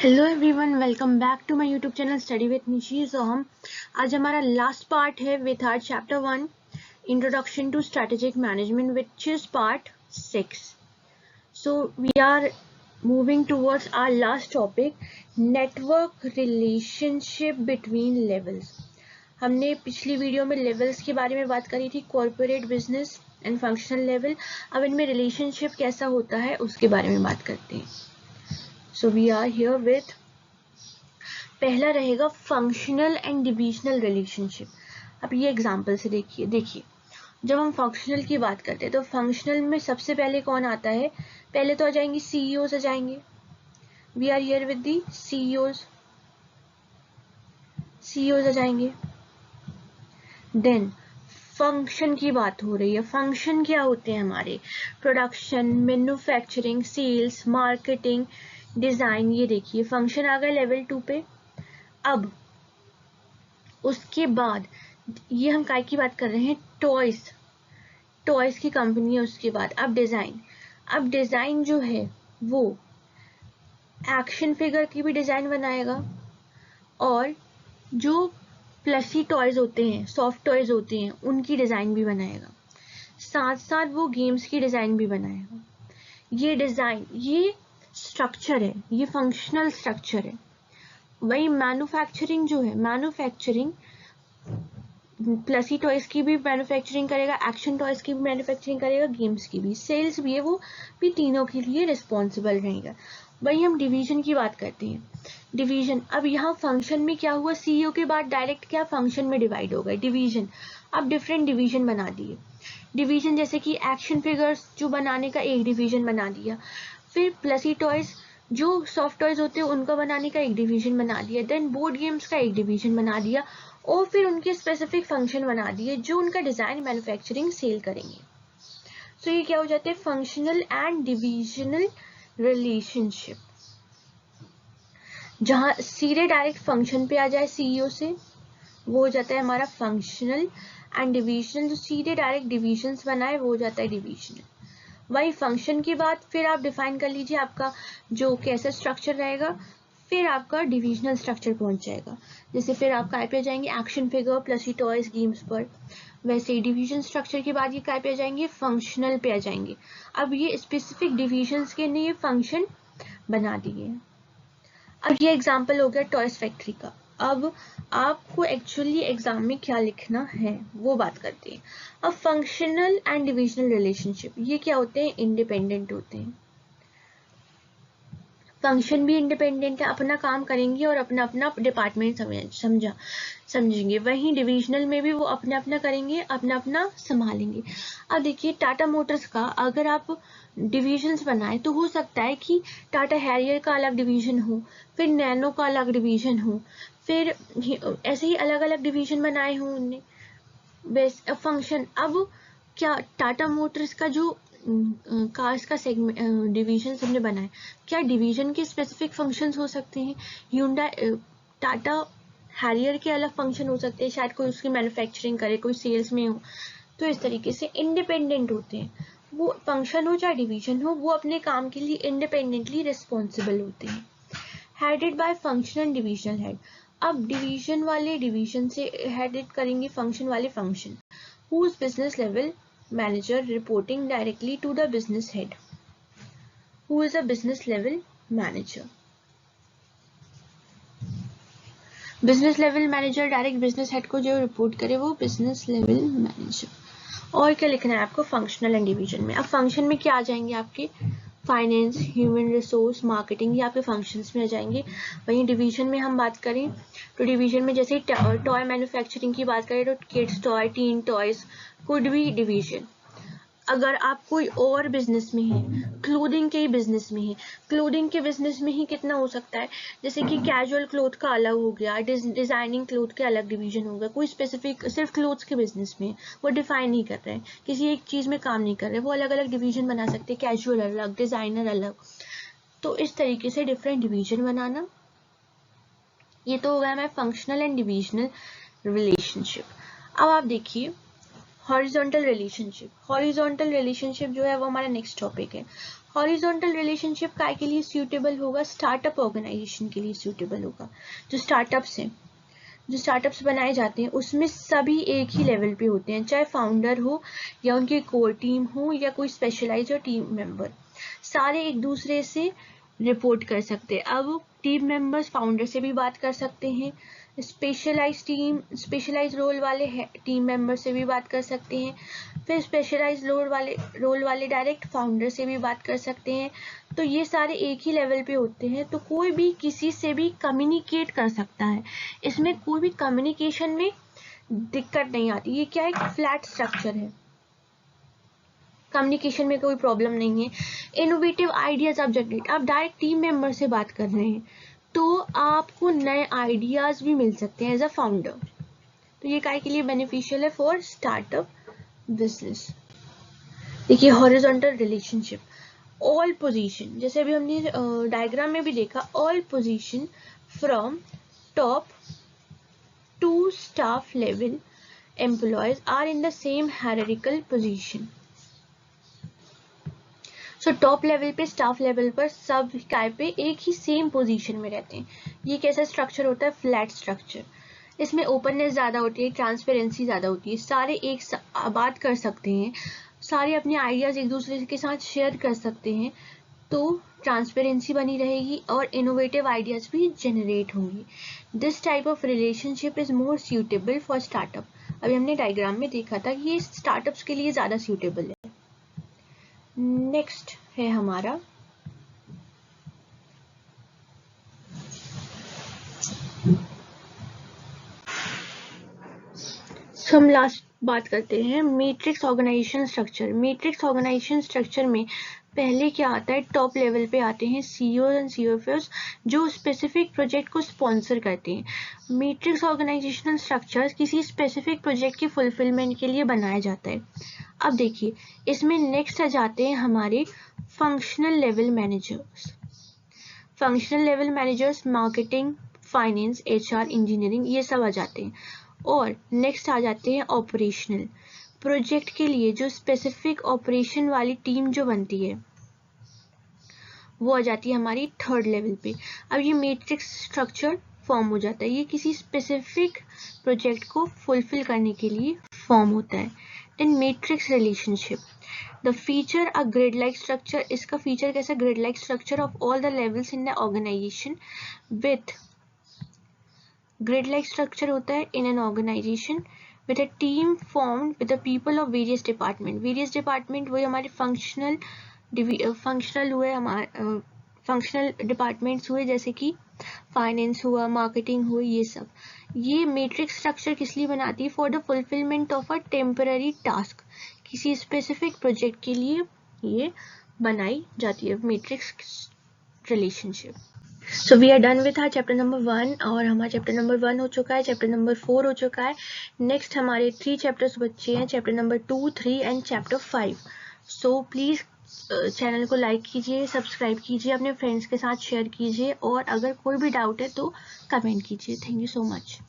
Hello everyone, welcome back to my YouTube channel study with Nishi. आज हमारा last part है with our chapter 1 introduction to strategic management which is part 6। So we are moving towards our last topic, network relationship between levels. हमने पिछली video में levels के बारे में बात करी थी, corporate, business and functional level. अब इनमें रिलेशनशिप कैसा होता है उसके बारे में बात करते हैं। So we are here with, पहला रहेगा फंक्शनल एंड डिविजनल रिलेशनशिप। अब ये एग्जांपल से देखिए जब हम फंक्शनल की बात करते हैं तो फंक्शनल में सबसे पहले कौन आता है? पहले तो आ जाएंगे सीईओज, आ जाएंगे। We are here with the CEOs आ जाएंगे। देन फंक्शन की बात हो रही है। फंक्शन क्या होते हैं हमारे? Production, manufacturing, sales, marketing, design. ये देखिए फंक्शन आ गए लेवल 2 पे। अब उसके बाद ये हम काय की बात कर रहे हैं? टॉयज की कंपनी है। उसके बाद अब डिजाइन जो है वो एक्शन फिगर की भी डिजाइन बनाएगा, और जो प्लसी टॉयज होते हैं, सॉफ्ट टॉयज होते हैं, उनकी डिजाइन भी बनाएगा। साथ साथ वो गेम्स की डिजाइन भी बनाएगा। ये डिजाइन, ये स्ट्रक्चर है, ये फंक्शनल स्ट्रक्चर है। वही मैन्युफैक्चरिंग जो है, मैन्युफैक्चरिंग प्लसी टॉयज की भी मैन्युफैक्चरिंग करेगा, एक्शन टॉयज की भी मैन्युफैक्चरिंग करेगा, गेम्स की भी, सेल्स भी है, वो भी तीनों के लिए रिस्पॉन्सिबल रहेगा। वही हम डिवीजन की बात करते हैं। डिवीजन, अब यहाँ फंक्शन में क्या हुआ? सीईओ के बाद डायरेक्ट क्या फंक्शन में डिवाइड हो गए, डिवीजन। अब डिफरेंट डिवीजन बना दिए। डिवीजन जैसे कि एक्शन फिगर्स जो बनाने का एक डिवीजन बना दिया, फिर प्लसी टॉयज जो सॉफ्ट टॉयज होते हैं उनका बनाने का एक डिवीजन बना दिया, देन बोर्ड गेम्स का एक डिवीजन बना दिया, और फिर उनके स्पेसिफिक फंक्शन बना दिए जो उनका डिजाइन, मैन्युफैक्चरिंग, सेल करेंगे। सो ये क्या हो जाते हैं? Functional and divisional relationship. जहां सीधे डायरेक्ट फंक्शन पे आ जाए सीईओ से, वो हो जाता है हमारा फंक्शनल, एंड डिविजनल जो सीधे डायरेक्ट डिविजन्स बनाए वो हो जाता है डिविजनल। वही फंक्शन के बाद फिर आप डिफाइन कर लीजिए आपका जो कैसा स्ट्रक्चर रहेगा, फिर आपका डिविजनल स्ट्रक्चर पहुंच जाएगा। जैसे फिर आप काय पे आ जाएंगे? Action figure, Plessis toys, games पर। वैसे ही डिवीजन स्ट्रक्चर के बाद ये काय पे आ जाएंगे? फंक्शनल पे आ जाएंगे। अब ये स्पेसिफिक डिविजन्स के लिए फंक्शन बना दिए। अब ये एग्जाम्पल हो गया टॉयज फैक्ट्री का। अब आपको एक्चुअली एग्जाम में क्या लिखना है वो बात करते हैं। अब फंक्शनल एंड डिविजनल रिलेशनशिप ये क्या होते हैं? इंडिपेंडेंट होते हैं। फंक्शन भी इंडिपेंडेंट है, अपना काम करेंगे और अपना अपना डिपार्टमेंट समझेंगे। वहीं डिविजनल में भी वो अपना अपना करेंगे, अपना अपना संभालेंगे। अब देखिए टाटा मोटर्स का अगर आप डिविजन्स बनाए तो हो सकता है कि टाटा हैरियर का अलग डिवीजन हो, फिर नैनो का अलग डिवीजन हो, फिर ऐसे ही अलग अलग डिवीजन बनाए हों उनने बेस्ट फंक्शन। अब क्या टाटा मोटर्स का जो कार्स का सेगमेंट डिवीजन हमने बनाए, क्या डिवीजन के स्पेसिफिक फंक्शंस हो सकते हैं? hyundai टाटा हैरियर के अलग फंक्शन हो सकते हैं, शायद कोई उसकी मैन्युफैक्चरिंग करे, कोई सेल्स में हो। तो इस तरीके से इंडिपेंडेंट होते हैं। वो फंक्शन हो चाहे डिवीजन हो, वो अपने काम के लिए इंडिपेंडेंटली रिस्पॉन्सिबल होते हैं। Headed by function and divisional head. अब डिवीजन वाले डिवीजन से हेडेड करेंगे, फंक्शन वाले function. Whose business level manager reporting directly to the business head? Who is a business level manager? Business level manager direct business head को जो report करे वो business level manager. और क्या लिखना है आपको? फंक्शनल एंड डिवीजन में। अब फंक्शन में क्या आ जाएंगे आपके? फाइनेंस, ह्यूमन रिसोर्स, मार्केटिंग, ये आपके फंक्शंस में आ जाएंगे। वहीं डिवीजन में हम बात करें तो डिवीजन में जैसे टॉय मैन्युफैक्चरिंग की बात करें तो kids toy, tin toys could be division. अगर आप कोई और बिजनेस में है, क्लोथिंग के बिजनेस में है, क्लोथिंग के बिजनेस में ही कितना हो सकता है, जैसे कि कैजुअल क्लोथ का अलग हो गया, डिजाइनिंग क्लोथ के अलग डिवीजन हो गया, कोई स्पेसिफिक सिर्फ क्लोथ्स के बिजनेस में वो डिफाइन नहीं कर रहे हैं, किसी एक चीज में काम नहीं कर रहे, वो अलग अलग डिवीजन बना सकते हैं, कैजुअल अलग, डिजाइनर अलग। तो इस तरीके से डिफरेंट डिवीजन बनाना, ये तो हो गया हमारा फंक्शनल एंड डिविजनल रिलेशनशिप। अब आप देखिए हॉरिजॉन्टल रिलेशनशिप जो है वो हमारा नेक्स्ट टॉपिक है। हॉरिजॉन्टल रिलेशनशिप काय के लिए सूटेबल होगा? स्टार्टअप ऑर्गेनाइजेशन के लिए सूटेबल होगा। जो स्टार्टअप्स बनाए जाते हैं उसमें सभी एक ही लेवल पे होते हैं, चाहे फाउंडर हो या उनकी कोर टीम हो या कोई स्पेशलाइज्ड टीम मेंबर, सारे एक दूसरे से रिपोर्ट कर सकते हैं। अब टीम मेंबर्स फाउंडर से भी बात कर सकते हैं, स्पेशलाइज रोल वाले टीम मेंबर से भी बात कर सकते हैं, फिर स्पेशलाइज रोल वाले डायरेक्ट फाउंडर से भी बात कर सकते हैं। तो ये सारे एक ही लेवल पे होते हैं, तो कोई भी किसी से भी कम्युनिकेट कर सकता है, इसमें कोई भी कम्युनिकेशन में दिक्कत नहीं आती। ये क्या है? फ्लैट स्ट्रक्चर है, कम्युनिकेशन में कोई प्रॉब्लम नहीं है। इनोवेटिव आइडियाज आप जनरेट, आप डायरेक्ट टीम मेंबर से बात कर रहे हैं तो आपको नए आइडियाज भी मिल सकते हैं एज अ फाउंडर। तो ये काय के लिए बेनिफिशियल है? For startup business. देखिए हॉरिजॉन्टल रिलेशनशिप, ऑल पोजीशन, जैसे अभी हमने डायग्राम में भी देखा, all position from top to staff level employees are in the same hierarchical position. So top level पे, स्टाफ लेवल पर सब काय पे एक ही सेम पोजीशन में रहते हैं। ये कैसा स्ट्रक्चर होता है? Flat structure. इसमें ओपननेस ज़्यादा होती है, ट्रांसपेरेंसी ज़्यादा होती है, सारे एक बात कर सकते हैं, सारे अपने आइडियाज़ एक दूसरे के साथ शेयर कर सकते हैं, तो ट्रांसपेरेंसी बनी रहेगी और इनोवेटिव आइडियाज़ भी जनरेट होंगी। This type of relationship is more suitable for startup. अभी हमने डायग्राम में देखा था कि ये स्टार्टअप्स के लिए ज़्यादा सूटेबल है। नेक्स्ट है हमारा हम लास्ट बात करते हैं matrix organisation structure. Matrix organisation structure में पहले क्या आता है? टॉप लेवल पे आते हैं सीईओ एंड सीएफओस जो स्पेसिफिक प्रोजेक्ट को स्पॉन्सर करते हैं। मैट्रिक्स ऑर्गेनाइजेशनल स्ट्रक्चर किसी स्पेसिफिक प्रोजेक्ट की फुलफिलमेंट के लिए बनाया जाता है। अब देखिए इसमें नेक्स्ट आ जाते हैं हमारे functional level managers. Functional level managers marketing, finance, HR, engineering, ये सब आ जाते हैं। और नेक्स्ट आ जाते हैं ऑपरेशनल। प्रोजेक्ट के लिए जो स्पेसिफिक ऑपरेशन वाली टीम जो बनती है वो आ जाती है हमारी थर्ड लेवल पे। अब ये मैट्रिक्स स्ट्रक्चर फॉर्म हो जाता है, ये किसी स्पेसिफिक प्रोजेक्ट को फुलफिल करने के लिए फॉर्म होता है। Then matrix relationship, the feature a grid like structure. इसका फीचर कैसा? Grid like structure of all the levels in the organisation with grid like structure होता है in an organisation with a team formed with the people of various department. Various department वही हमारे functional हुए, हमारे functional departments हुए जैसे कि finance हुआ, मार्केटिंग हुई, ये सब। ये मैट्रिक्स स्ट्रक्चर किस लिए बनाती है? For the fulfilment of a temporary task, किसी स्पेसिफिक प्रोजेक्ट के लिए ये बनाई जाती है matrix relationship. So we are done with our chapter number 1 और हमारा चैप्टर नंबर 1 हो चुका है, चैप्टर नंबर 4 हो चुका है। नेक्स्ट हमारे 3 चैप्टर्स बच्चे हैं, chapter number 2, 3 and chapter 5। So please channel को लाइक कीजिए, सब्सक्राइब कीजिए, अपने फ्रेंड्स के साथ शेयर कीजिए और अगर कोई भी डाउट है तो कमेंट कीजिए। Thank you so much.